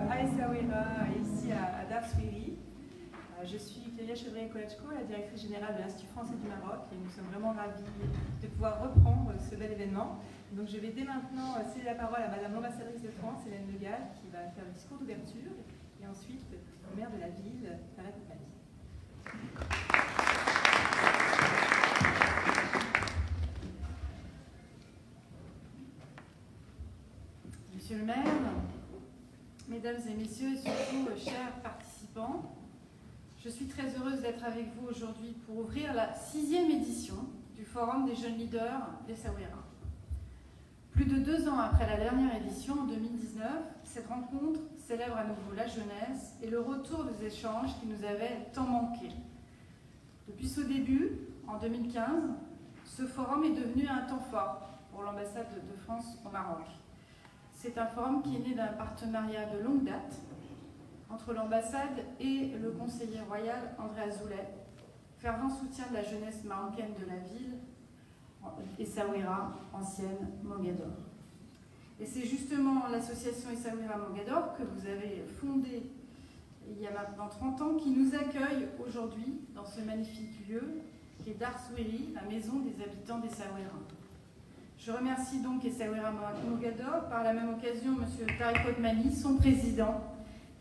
à Essaouira et ici à Darsoiri. Je suis Clélia Chevrier-Kolachko, la directrice générale de l'Institut français du Maroc, et nous sommes vraiment ravis de pouvoir reprendre ce bel événement. Donc je vais dès maintenant céder la parole à Madame l'ambassadrice de France, Hélène Le Gall, qui va faire le discours d'ouverture, et ensuite au maire de la ville, Farah Koutmani. Monsieur le maire, mesdames et messieurs, et surtout chers participants, je suis très heureuse d'être avec vous aujourd'hui pour ouvrir la 6e édition du Forum des jeunes leaders d'Essaouira. Plus de 2 ans après la dernière édition, en 2019, cette rencontre célèbre à nouveau la jeunesse et le retour des échanges qui nous avaient tant manqué. Depuis ce début, en 2015, ce forum est devenu un temps fort pour l'ambassade de France au Maroc. C'est un forum qui est né d'un partenariat de longue date entre l'ambassade et le conseiller royal André Azoulay, fervent soutien de la jeunesse marocaine de la ville, Essaouira, ancienne Mogador. Et c'est justement l'association Essaouira Mogador que vous avez fondée il y a maintenant 30 ans qui nous accueille aujourd'hui dans ce magnifique lieu qui est Darsoiri, la maison des habitants d'Essaouira. Je remercie donc Essaouira Mogador, par la même occasion M. Tariq Koutmani, son président,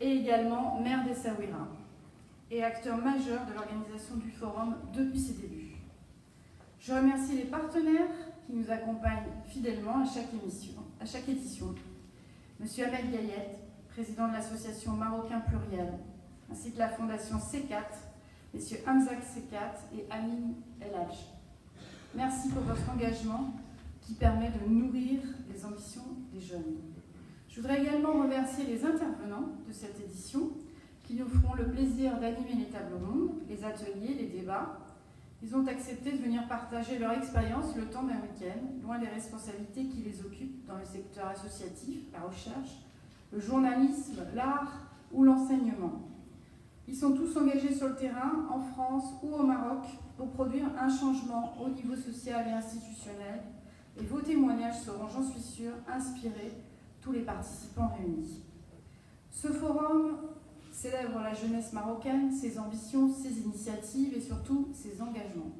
et également maire d'Essaouira, et acteur majeur de l'organisation du forum depuis ses débuts. Je remercie les partenaires qui nous accompagnent fidèlement à chaque édition. M. Ahmed Gayet, président de l'association Marocain Pluriel, ainsi que la fondation C4, M. Hamzak C4 et Amin El Hadj. Merci pour votre engagement qui permet de nourrir les ambitions des jeunes. Je voudrais également remercier les intervenants de cette édition qui nous feront le plaisir d'animer les tables rondes, les ateliers, les débats. Ils ont accepté de venir partager leur expérience le temps d'un week-end, loin des responsabilités qui les occupent dans le secteur associatif, la recherche, le journalisme, l'art ou l'enseignement. Ils sont tous engagés sur le terrain, en France ou au Maroc, pour produire un changement au niveau social et institutionnel. Et vos témoignages seront, j'en suis sûre, inspirés tous les participants réunis. Ce forum célèbre la jeunesse marocaine, ses ambitions, ses initiatives et surtout ses engagements.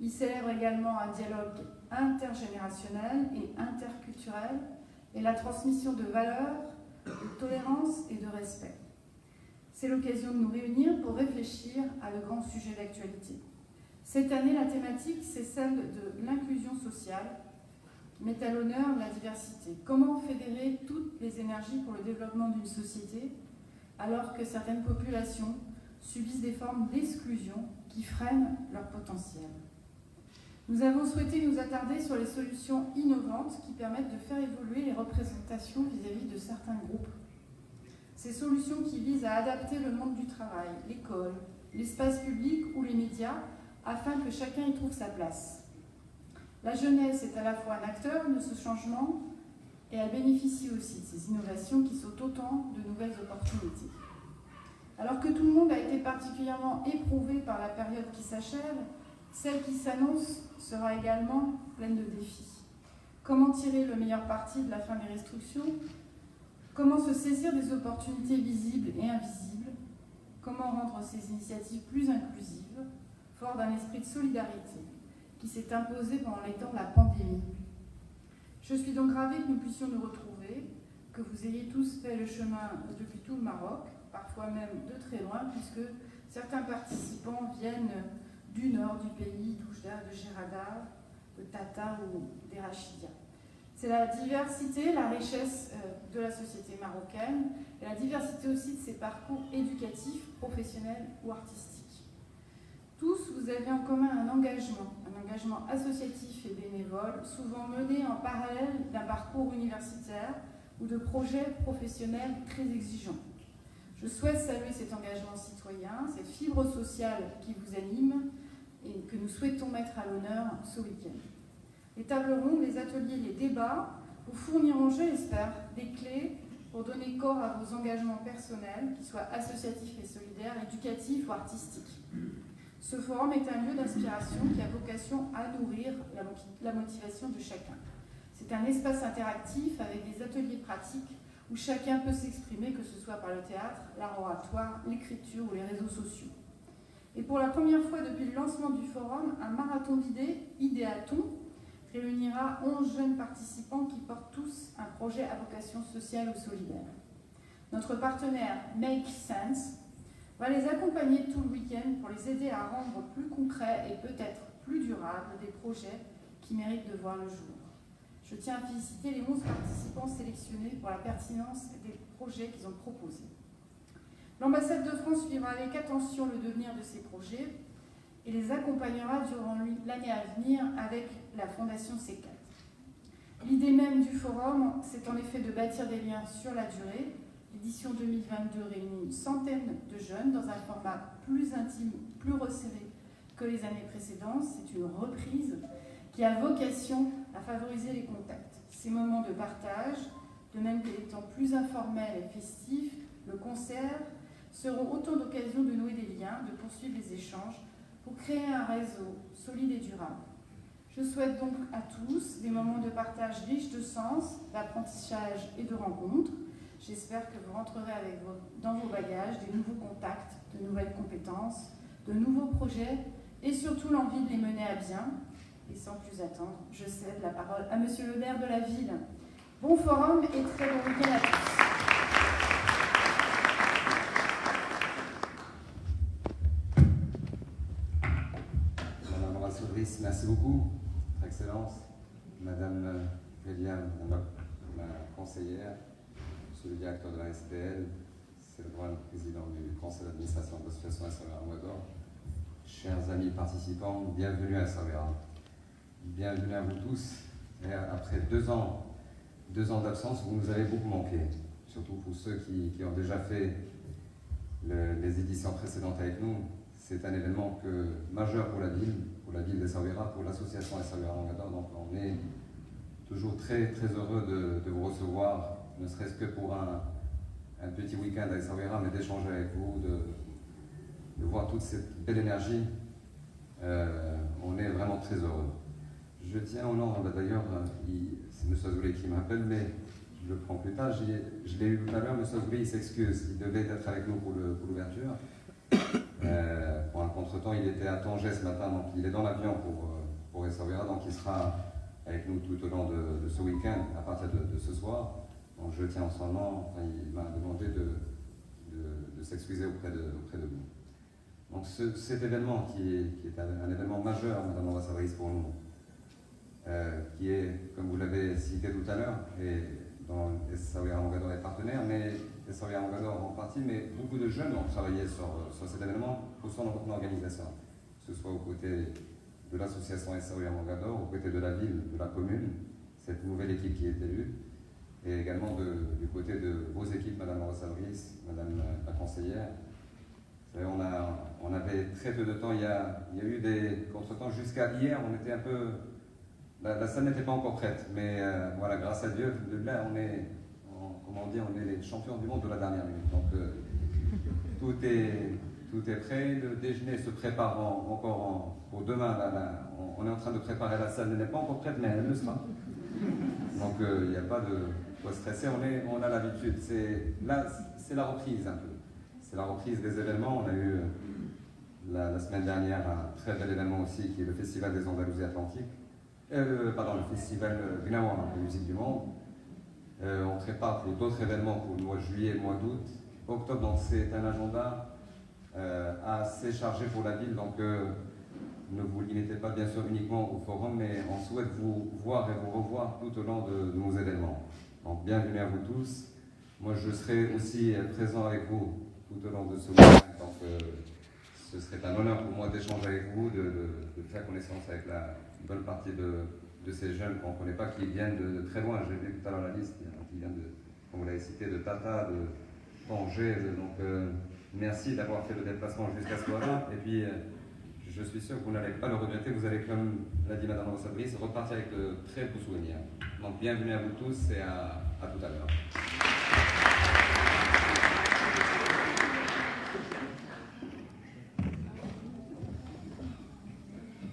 Il célèbre également un dialogue intergénérationnel et interculturel et la transmission de valeurs, de tolérance et de respect. C'est l'occasion de nous réunir pour réfléchir à de grands sujets d'actualité. Cette année, la thématique, c'est celle de l'inclusion sociale, qui met à l'honneur la diversité. Comment fédérer toutes les énergies pour le développement d'une société, alors que certaines populations subissent des formes d'exclusion qui freinent leur potentiel. Nous avons souhaité nous attarder sur les solutions innovantes qui permettent de faire évoluer les représentations vis-à-vis de certains groupes. Ces solutions qui visent à adapter le monde du travail, l'école, l'espace public ou les médias, afin que chacun y trouve sa place. La jeunesse est à la fois un acteur de ce changement et elle bénéficie aussi de ces innovations qui sont autant de nouvelles opportunités. Alors que tout le monde a été particulièrement éprouvé par la période qui s'achève, celle qui s'annonce sera également pleine de défis. Comment tirer le meilleur parti de la fin des restrictions? Comment se saisir des opportunités visibles et invisibles? Comment rendre ces initiatives plus inclusives, fort d'un esprit de solidarité qui s'est imposé pendant les temps de la pandémie? Je suis donc ravie que nous puissions nous retrouver, que vous ayez tous fait le chemin depuis tout le Maroc, parfois même de très loin, puisque certains participants viennent du nord du pays, d'Oujda, de Gerada, de Tata ou des Rachidia. C'est la diversité, la richesse de la société marocaine, et la diversité aussi de ses parcours éducatifs, professionnels ou artistiques. Tous, vous avez en commun un engagement associatif et bénévole, souvent mené en parallèle d'un parcours universitaire ou de projets professionnels très exigeants. Je souhaite saluer cet engagement citoyen, cette fibre sociale qui vous anime et que nous souhaitons mettre à l'honneur ce week-end. Les tables rondes, les ateliers, les débats vous fourniront, je l'espère, des clés pour donner corps à vos engagements personnels, qu'ils soient associatifs et solidaires, éducatifs ou artistiques. Ce forum est un lieu d'inspiration qui a vocation à nourrir la motivation de chacun. C'est un espace interactif avec des ateliers pratiques où chacun peut s'exprimer, que ce soit par le théâtre, l'art oratoire, l'écriture ou les réseaux sociaux. Et pour la première fois depuis le lancement du forum, un marathon d'idées, Idéaton, réunira 11 jeunes participants qui portent tous un projet à vocation sociale ou solidaire. Notre partenaire Make Sense va les accompagner tout le week-end pour les aider à rendre plus concrets et peut-être plus durables des projets qui méritent de voir le jour. Je tiens à féliciter les 11 participants sélectionnés pour la pertinence des projets qu'ils ont proposés. L'ambassade de France suivra avec attention le devenir de ces projets et les accompagnera durant l'année à venir avec la Fondation C4. L'idée même du forum, c'est en effet de bâtir des liens sur la durée. L'édition 2022 réunit une centaine de jeunes dans un format plus intime, plus resserré que les années précédentes. C'est une reprise qui a vocation à favoriser les contacts. Ces moments de partage, de même que les temps plus informels et festifs, le concert, seront autant d'occasions de nouer des liens, de poursuivre les échanges pour créer un réseau solide et durable. Je souhaite donc à tous des moments de partage riches de sens, d'apprentissage et de rencontres. J'espère que vous rentrerez dans vos bagages des nouveaux contacts, de nouvelles compétences, de nouveaux projets et surtout l'envie de les mener à bien. Et sans plus attendre, je cède la parole à Monsieur le maire de la ville. Bon forum et très bon week-end à tous. Madame l'ambassadrice, merci beaucoup. Excellence. Madame Vélia, la conseillère, Monsieur le directeur de la SPL, c'est le droit président du conseil d'administration de l'association Essaouira Ouagadougou. Chers amis participants, bienvenue à Essaouira. Bienvenue à vous tous. Et après 2 ans d'absence, vous nous avez beaucoup manqué, surtout pour ceux qui ont déjà fait les éditions précédentes avec nous. C'est un événement majeur pour la ville d'Essaouira, pour l'association Essaouira Ouagadougou. Donc on est toujours très très heureux de vous recevoir, ne serait-ce que pour un petit week-end à Essaouira, mais d'échanger avec vous, de voir toute cette belle énergie. On est vraiment très heureux. Je tiens au nom, d'ailleurs, c'est M. Azoulay qui m'appelle, mais je le prends plus tard. Je l'ai eu tout à l'heure, M. Azoulay, il s'excuse, il devait être avec nous pour l'ouverture. Pour un contretemps, il était à Tanger ce matin, donc il est dans l'avion pour Essaouira, donc il sera avec nous tout au long de ce week-end, à partir de ce soir. Donc je tiens en son nom, il m'a demandé de s'excuser auprès de vous. Donc cet événement qui est un événement majeur, Madame l'ambassadrice, pour nous, qui est, comme vous l'avez cité tout à l'heure, et dont Essaouira Ouagadougou est partenaire, mais Essaouira Ouagadougou en partie, mais beaucoup de jeunes ont travaillé sur cet événement pour son organisation, que ce soit aux côtés de l'association Essaouira Ouagadougou, aux côtés de la ville, de la commune, cette nouvelle équipe qui est élue, et également du côté de vos équipes, Madame l'ambassadrice, Madame la conseillère. Vous savez, on avait très peu de temps, il y a eu des contretemps. Jusqu'à hier, on était un peu... La salle n'était pas encore prête, mais voilà, grâce à Dieu, là, on est les champions du monde de la dernière minute. Donc, tout est prêt, le déjeuner se prépare encore pour demain. On est en train de préparer la salle, elle n'est pas encore prête, mais elle le sera. Donc, il n'y a pas de quoi stresser, on a l'habitude. Là, c'est la reprise un peu. C'est la reprise des événements. On a eu la semaine dernière un très bel événement aussi, qui est le Festival des Andalousies Atlantiques. Le Festival Gnawa de musique du monde. On prépare pour d'autres événements pour le mois de juillet et le mois d'août. Octobre, donc c'est un agenda assez chargé pour la ville, donc ne vous limitez pas bien sûr uniquement au forum, mais on souhaite vous voir et vous revoir tout au long de nos événements. Donc bienvenue à vous tous. Moi je serai aussi présent avec vous tout au long de ce week-end, donc ce serait un honneur pour moi d'échanger avec vous, de faire connaissance avec la bonne partie de ces jeunes qu'on ne connaît pas, qui viennent de très loin. J'ai vu tout à l'heure la liste, qui viennent comme vous l'avez cité, de Tata, de Tanger. Donc merci d'avoir fait le déplacement jusqu'à ce moment-là. Et puis je suis sûr que vous n'allez pas le regretter. Vous allez, comme l'a dit Madame l'ambassadrice, repartir avec de très beaux souvenirs. Donc bienvenue à vous tous et à tout à l'heure.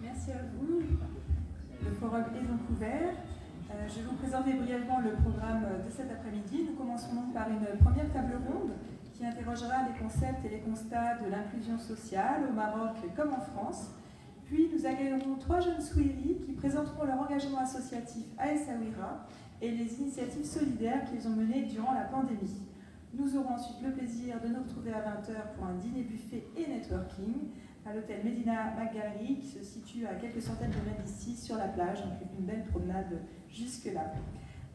Merci à vous. Le forum est donc ouvert. Je vais vous présenter brièvement le programme de cet après-midi. Nous commencerons par une première table ronde qui interrogera les concepts et les constats de l'inclusion sociale au Maroc comme en France. Puis nous accueillerons 3 jeunes Souiri qui présenteront leur engagement associatif à Essaouira et les initiatives solidaires qu'ils ont menées durant la pandémie. Nous aurons ensuite le plaisir de nous retrouver à 20h pour un dîner buffet et networking à l'hôtel Medina McGarry qui se situe à quelques centaines de mètres d'ici sur la plage, donc une belle promenade jusque-là.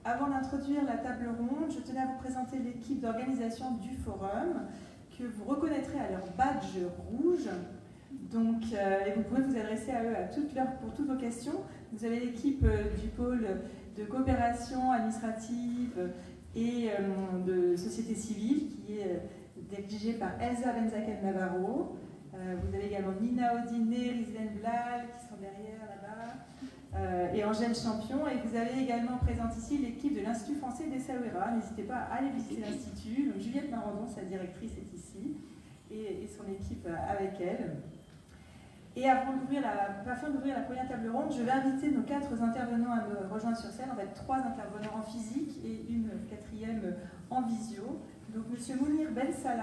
Avant d'introduire la table ronde, je tenais à vous présenter l'équipe d'organisation du forum que vous reconnaîtrez à leur badge rouge. Donc, et vous pouvez vous adresser à eux pour toutes vos questions. Vous avez l'équipe du pôle de coopération administrative et de société civile qui est dirigée par Elsa Benzaken Navarro. Vous avez également Nina Odiné, Rizlen Blal qui sont derrière là-bas, et Angèle Champion. Et vous avez également présente ici l'équipe de l'Institut français d'Essaouira. N'hésitez pas à aller visiter l'Institut. Donc, Juliette Marandon, sa directrice, est ici, et son équipe avec elle. Et afin d'ouvrir la première table ronde, je vais inviter nos 4 intervenants à me rejoindre sur scène. On va être 3 intervenants en physique et une 4e en visio. Donc, M. Mounir Ben Salah.